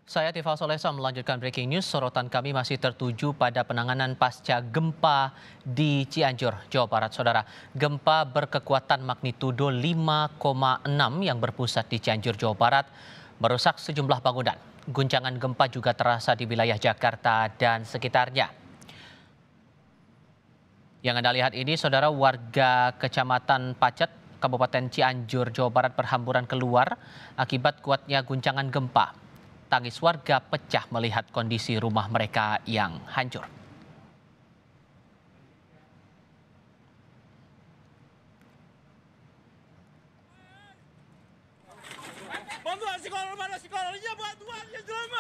Saya Tifal Solesa melanjutkan breaking news. Sorotan kami masih tertuju pada penanganan pasca gempa di Cianjur, Jawa Barat. Saudara, gempa berkekuatan magnitudo 5,6 yang berpusat di Cianjur, Jawa Barat merusak sejumlah bangunan. Guncangan gempa juga terasa di wilayah Jakarta dan sekitarnya. Yang Anda lihat ini, saudara, warga Kecamatan Pacet, Kabupaten Cianjur, Jawa Barat berhamburan keluar akibat kuatnya guncangan gempa. Tangis warga pecah melihat kondisi rumah mereka yang hancur.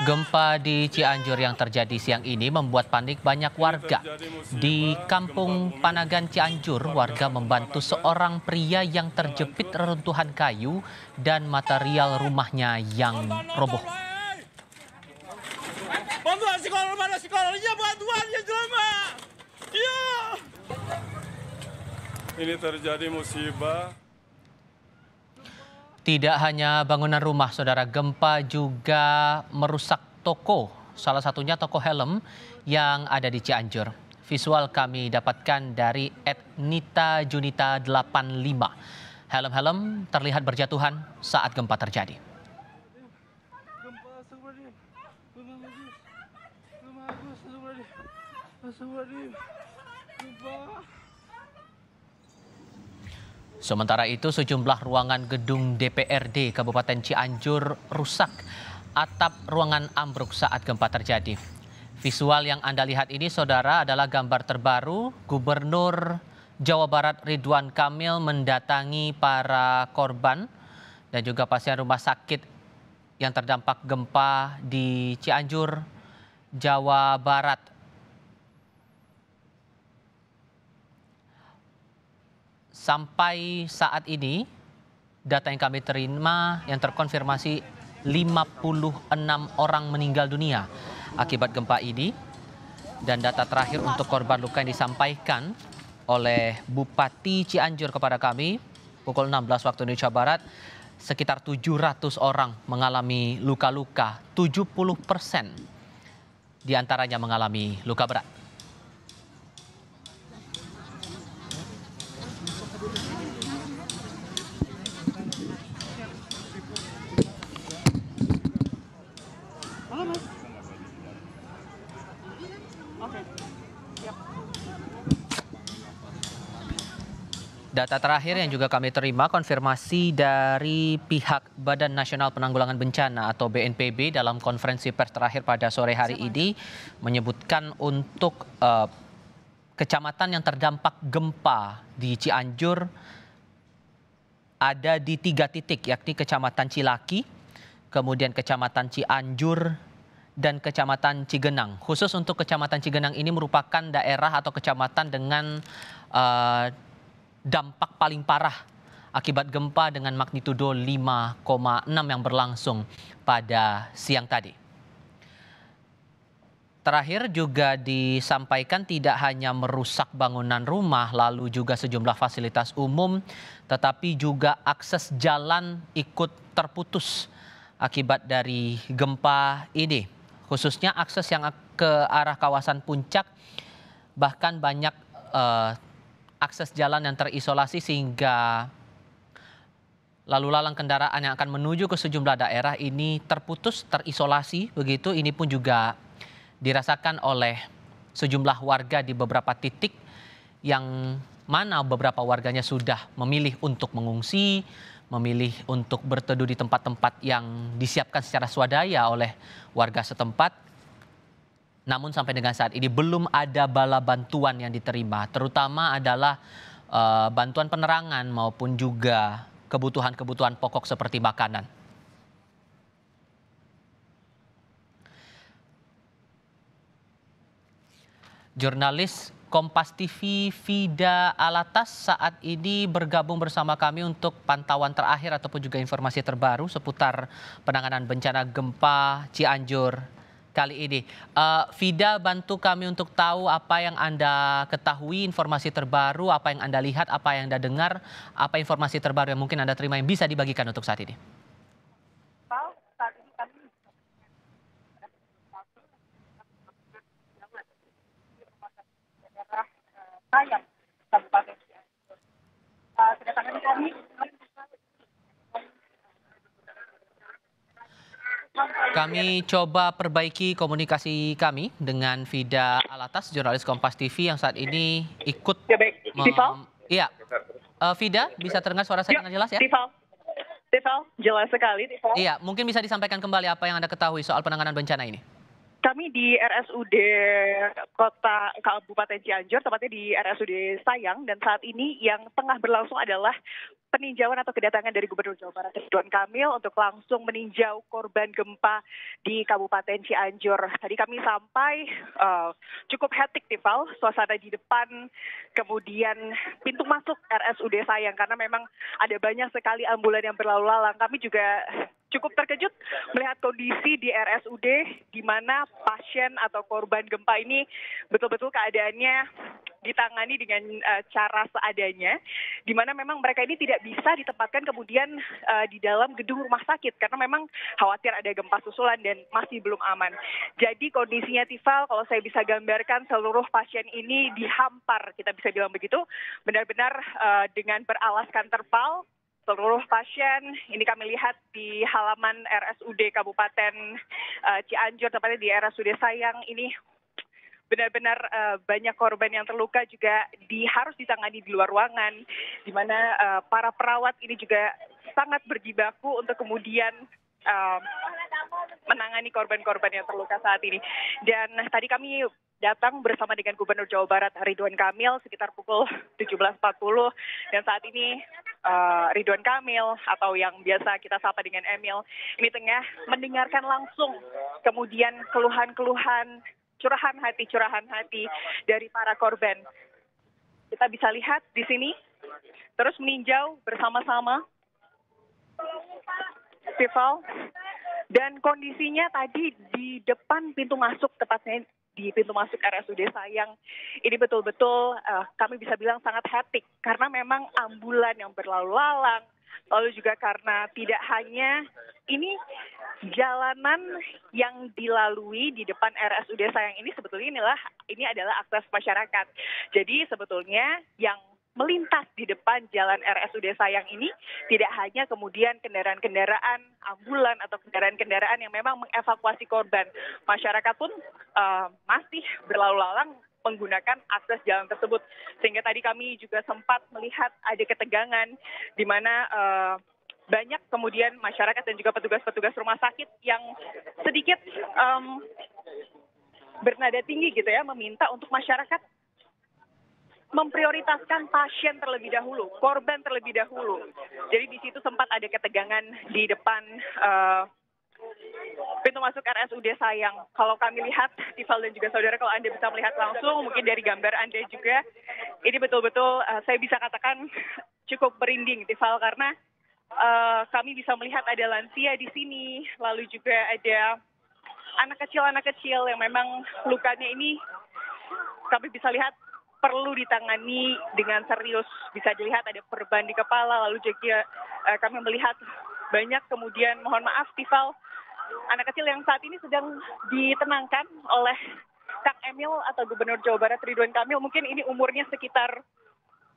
Gempa di Cianjur yang terjadi siang ini membuat panik banyak warga. Di Kampung Panagan Cianjur, warga membantu seorang pria yang terjepit reruntuhan kayu dan material rumahnya yang roboh. Bantuan sekolah mana sekolahnya, bantuannya cuma. Iya. Ini terjadi musibah. Tidak hanya bangunan rumah, saudara, gempa juga merusak toko. Salah satunya toko helm yang ada di Cianjur. Visual kami dapatkan dari @nita_junita85. Helm-helm terlihat berjatuhan saat gempa terjadi. Sementara itu, sejumlah ruangan gedung DPRD Kabupaten Cianjur rusak. Atap ruangan ambruk saat gempa terjadi. Visual yang Anda lihat ini, saudara, adalah gambar terbaru Gubernur Jawa Barat Ridwan Kamil mendatangi para korban dan juga pasien rumah sakit yang terdampak gempa di Cianjur, Jawa Barat. Sampai saat ini, data yang kami terima yang terkonfirmasi 56 orang meninggal dunia akibat gempa ini. Dan data terakhir untuk korban luka yang disampaikan oleh Bupati Cianjur kepada kami pukul 16 waktu Indonesia Barat, sekitar 700 orang mengalami luka-luka, 70% diantaranya mengalami luka berat. Data terakhir yang juga kami terima konfirmasi dari pihak Badan Nasional Penanggulangan Bencana atau BNPB dalam konferensi pers terakhir pada sore hari ini menyebutkan untuk kecamatan yang terdampak gempa di Cianjur ada di 3 titik, yakni Kecamatan Cilaki, kemudian Kecamatan Cianjur, dan Kecamatan Cigenang. Khusus untuk Kecamatan Cigenang ini merupakan daerah atau kecamatan dengan dampak paling parah akibat gempa dengan magnitudo 5,6 yang berlangsung pada siang tadi. Terakhir juga disampaikan tidak hanya merusak bangunan rumah, lalu juga sejumlah fasilitas umum, tetapi juga akses jalan ikut terputus akibat dari gempa ini. Khususnya akses yang ke arah kawasan puncak, bahkan banyak akses jalan yang terisolasi sehingga lalu lalang kendaraan yang akan menuju ke sejumlah daerah ini terputus, terisolasi begitu. Ini pun juga dirasakan oleh sejumlah warga di beberapa titik yang mana beberapa warganya sudah memilih untuk mengungsi, memilih untuk berteduh di tempat-tempat yang disiapkan secara swadaya oleh warga setempat. Namun sampai dengan saat ini belum ada bala bantuan yang diterima, terutama adalah bantuan penerangan maupun juga kebutuhan-kebutuhan pokok seperti makanan. Jurnalis Kompas TV Vida Alatas saat ini bergabung bersama kami untuk pantauan terakhir ataupun juga informasi terbaru seputar penanganan bencana gempa Cianjur kali ini. Vida, bantu kami untuk tahu apa yang Anda ketahui, informasi terbaru, apa yang Anda lihat, apa yang Anda dengar, apa informasi terbaru yang mungkin Anda terima yang bisa dibagikan untuk saat ini. Kami coba perbaiki komunikasi kami dengan Vida Alatas, jurnalis Kompas TV yang saat ini ikut Ya baik, Tifal. Iya, Vida, bisa terdengar suara saya Ya, dengan jelas ya? Tifal. Tifal, jelas sekali, Tifal. Iya, mungkin bisa disampaikan kembali apa yang Anda ketahui soal penanganan bencana ini. Kami di RSUD Kabupaten Cianjur, tepatnya di RSUD Sayang, dan saat ini yang tengah berlangsung adalah peninjauan atau kedatangan dari Gubernur Jawa Barat Ridwan Kamil untuk langsung meninjau korban gempa di Kabupaten Cianjur. Tadi kami sampai cukup hektik, Tifal, suasana di depan, kemudian pintu masuk RSUD Sayang, karena memang ada banyak sekali ambulan yang berlalu lalang. Kami juga cukup terkejut melihat kondisi di RSUD di mana pasien atau korban gempa ini betul-betul keadaannya ditangani dengan cara seadanya, di mana memang mereka ini tidak bisa ditempatkan kemudian di dalam gedung rumah sakit karena memang khawatir ada gempa susulan dan masih belum aman. Jadi kondisinya, Tifal, kalau saya bisa gambarkan, seluruh pasien ini dihampar, kita bisa bilang begitu, benar-benar dengan beralaskan terpal. Seluruh pasien ini kami lihat di halaman RSUD Kabupaten Cianjur, tepatnya di RSUD Sayang ini benar-benar banyak korban yang terluka juga harus ditangani di luar ruangan, di mana para perawat ini juga sangat berjibaku untuk kemudian menangani korban-korban yang terluka saat ini. Dan tadi kami datang bersama dengan Gubernur Jawa Barat Ridwan Kamil sekitar pukul 17.40 dan saat ini Ridwan Kamil atau yang biasa kita sapa dengan Emil ini tengah mendengarkan langsung kemudian keluhan-keluhan, curahan hati dari para korban. Kita bisa lihat di sini terus meninjau bersama-sama, Tifal, dan kondisinya tadi di depan pintu masuk, tepatnya di pintu masuk RSUD Sayang, ini betul-betul kami bisa bilang sangat hektik karena memang ambulan yang berlalu lalang, lalu juga karena tidak hanya ini jalanan yang dilalui di depan RSUD Sayang ini sebetulnya ini adalah akses masyarakat. Jadi sebetulnya yang melintas di depan jalan RSUD Sayang ini tidak hanya kemudian kendaraan-kendaraan ambulan atau kendaraan-kendaraan yang memang mengevakuasi korban. Masyarakat pun masih berlalu lalang menggunakan akses jalan tersebut. Sehingga tadi kami juga sempat melihat ada ketegangan di mana banyak kemudian masyarakat dan juga petugas-petugas rumah sakit yang sedikit bernada tinggi gitu ya, meminta untuk masyarakat memprioritaskan pasien terlebih dahulu, korban terlebih dahulu. Jadi di situ sempat ada ketegangan di depan pintu masuk RSUD Sayang. Kalau kami lihat, Tifal dan juga saudara, kalau Anda bisa melihat langsung, mungkin dari gambar Anda juga, ini betul-betul saya bisa katakan cukup merinding, Tifal, karena kami bisa melihat ada lansia di sini, lalu juga ada anak kecil yang memang lukanya ini kami bisa lihat perlu ditangani dengan serius. Bisa dilihat ada perban di kepala, lalu juga kami melihat banyak kemudian, mohon maaf Tifal, anak kecil yang saat ini sedang ditenangkan oleh Kang Emil atau Gubernur Jawa Barat Ridwan Kamil. Mungkin ini umurnya sekitar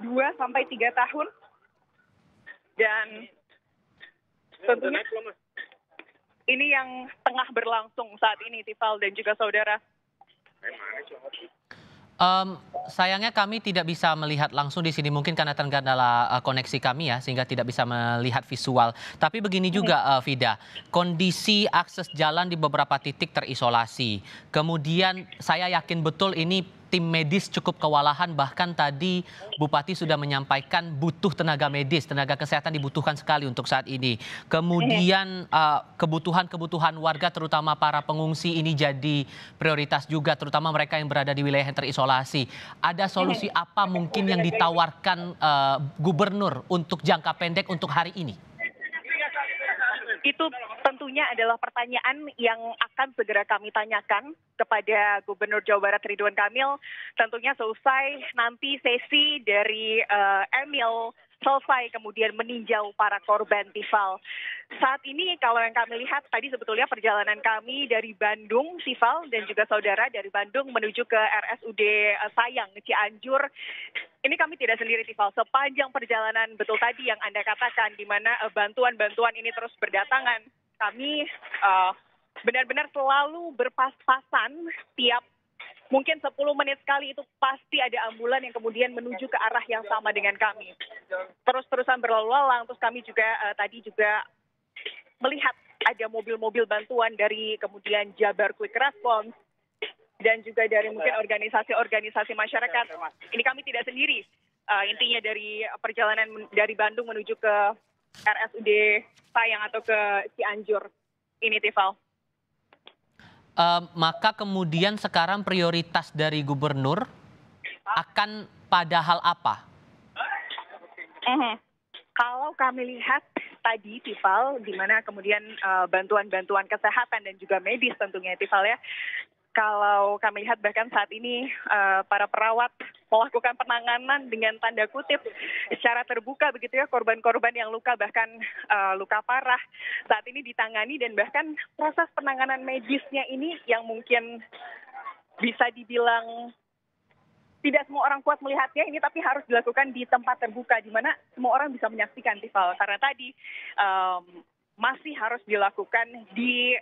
2-3 tahun. Dan tentunya ini yang tengah berlangsung saat ini, Tifal dan juga saudara. Sayangnya kami tidak bisa melihat langsung di sini, mungkin karena terkendala koneksi kami ya, sehingga tidak bisa melihat visual. Tapi begini juga Vida, kondisi akses jalan di beberapa titik terisolasi. Kemudian saya yakin betul ini tim medis cukup kewalahan, bahkan tadi Bupati sudah menyampaikan butuh tenaga medis, tenaga kesehatan dibutuhkan sekali untuk saat ini. Kemudian kebutuhan-kebutuhan warga terutama para pengungsi ini jadi prioritas juga, terutama mereka yang berada di wilayah yang terisolasi. Ada solusi apa mungkin yang ditawarkan gubernur untuk jangka pendek untuk hari ini? Itu tentunya adalah pertanyaan yang akan segera kami tanyakan kepada Gubernur Jawa Barat Ridwan Kamil. Tentunya selesai nanti sesi dari Emil selesai kemudian meninjau para korban, Tifal. Saat ini kalau yang kami lihat tadi sebetulnya perjalanan kami dari Bandung, Tifal, dan juga saudara dari Bandung menuju ke RSUD Sayang, Cianjur. Ini kami tidak sendiri, Tifal. Sepanjang perjalanan betul tadi yang Anda katakan, di mana bantuan-bantuan ini terus berdatangan. Kami benar-benar selalu berpas-pasan tiap mungkin 10 menit sekali itu pasti ada ambulan yang kemudian menuju ke arah yang sama dengan kami. Terus-terusan berlalu lalang, terus kami juga tadi juga melihat ada mobil-mobil bantuan dari kemudian Jabar Quick Response dan juga dari mungkin organisasi-organisasi masyarakat. Ini kami tidak sendiri. Intinya dari perjalanan dari Bandung menuju ke RSUD Sayang atau ke Cianjur ini, Tifal. Maka kemudian sekarang prioritas dari gubernur akan pada hal apa? Kalau kami lihat tadi, Tifal, di mana kemudian bantuan-bantuan kesehatan dan juga medis tentunya, Tifal ya. Kalau kami lihat bahkan saat ini para perawat melakukan penanganan dengan tanda kutip secara terbuka begitu ya, korban-korban yang luka bahkan luka parah saat ini ditangani, dan bahkan proses penanganan medisnya ini yang mungkin bisa dibilang tidak semua orang kuat melihatnya ini, tapi harus dilakukan di tempat terbuka di mana semua orang bisa menyaksikan, Tifal, karena tadi masih harus dilakukan di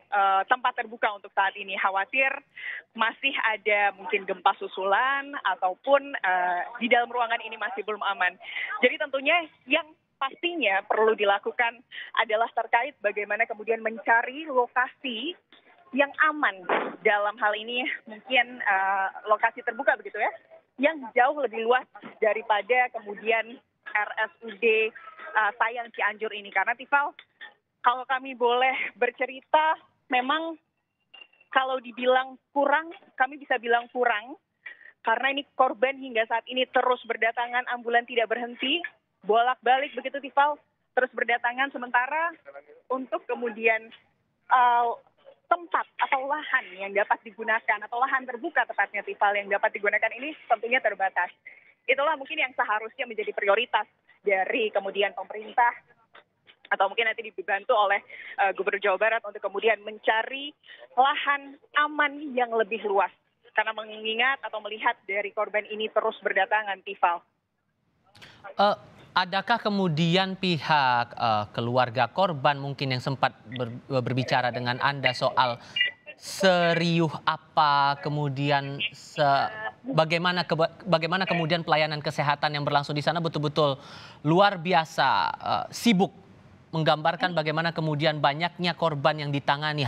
tempat terbuka untuk saat ini. Khawatir masih ada mungkin gempa susulan ataupun di dalam ruangan ini masih belum aman. Jadi tentunya yang pastinya perlu dilakukan adalah terkait bagaimana kemudian mencari lokasi yang aman. Dalam hal ini mungkin lokasi terbuka begitu ya, yang jauh lebih luas daripada kemudian RSUD Sayang Cianjur ini. Karena Tifal, kalau kami boleh bercerita, memang kalau dibilang kurang, kami bisa bilang kurang. Karena ini korban hingga saat ini terus berdatangan, ambulan tidak berhenti, bolak-balik begitu, Tifal, terus berdatangan. Sementara untuk kemudian tempat atau lahan yang dapat digunakan, atau lahan terbuka tepatnya, Tifal, yang dapat digunakan ini tentunya terbatas. Itulah mungkin yang seharusnya menjadi prioritas dari kemudian pemerintah, atau mungkin nanti dibantu oleh Gubernur Jawa Barat untuk kemudian mencari lahan aman yang lebih luas. Karena mengingat atau melihat dari korban ini terus berdatangan, Tifal. Adakah kemudian pihak keluarga korban mungkin yang sempat berbicara dengan Anda soal seriuh apa kemudian bagaimana kemudian pelayanan kesehatan yang berlangsung di sana betul-betul luar biasa sibuk, menggambarkan bagaimana kemudian banyaknya korban yang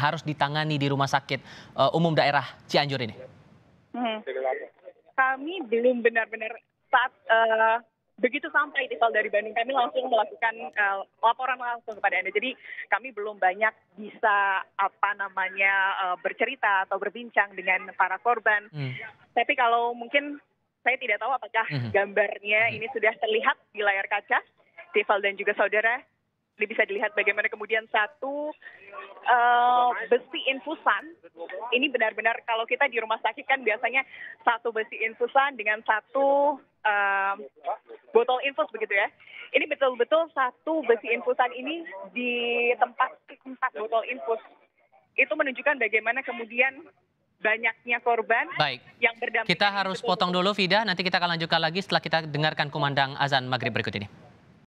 harus ditangani di Rumah Sakit Umum Daerah Cianjur ini? Kami belum benar-benar saat begitu sampai Tifal dari Bandung, kami langsung melakukan laporan langsung kepada Anda. Jadi kami belum banyak bisa bercerita atau berbincang dengan para korban. Tapi kalau mungkin saya tidak tahu apakah gambarnya ini sudah terlihat di layar kaca, Tifal dan juga saudara. Ini bisa dilihat bagaimana kemudian satu besi infusan. Ini benar-benar kalau kita di rumah sakit kan biasanya satu besi infusan dengan satu botol infus begitu ya. Ini betul-betul satu besi infusan ini di tempat 4 botol infus. Itu menunjukkan bagaimana kemudian banyaknya korban. Baik. Yang berdampingan. Kita harus potong dulu, Vida. Nanti kita akan lanjutkan lagi setelah kita dengarkan kumandang azan maghrib berikut ini.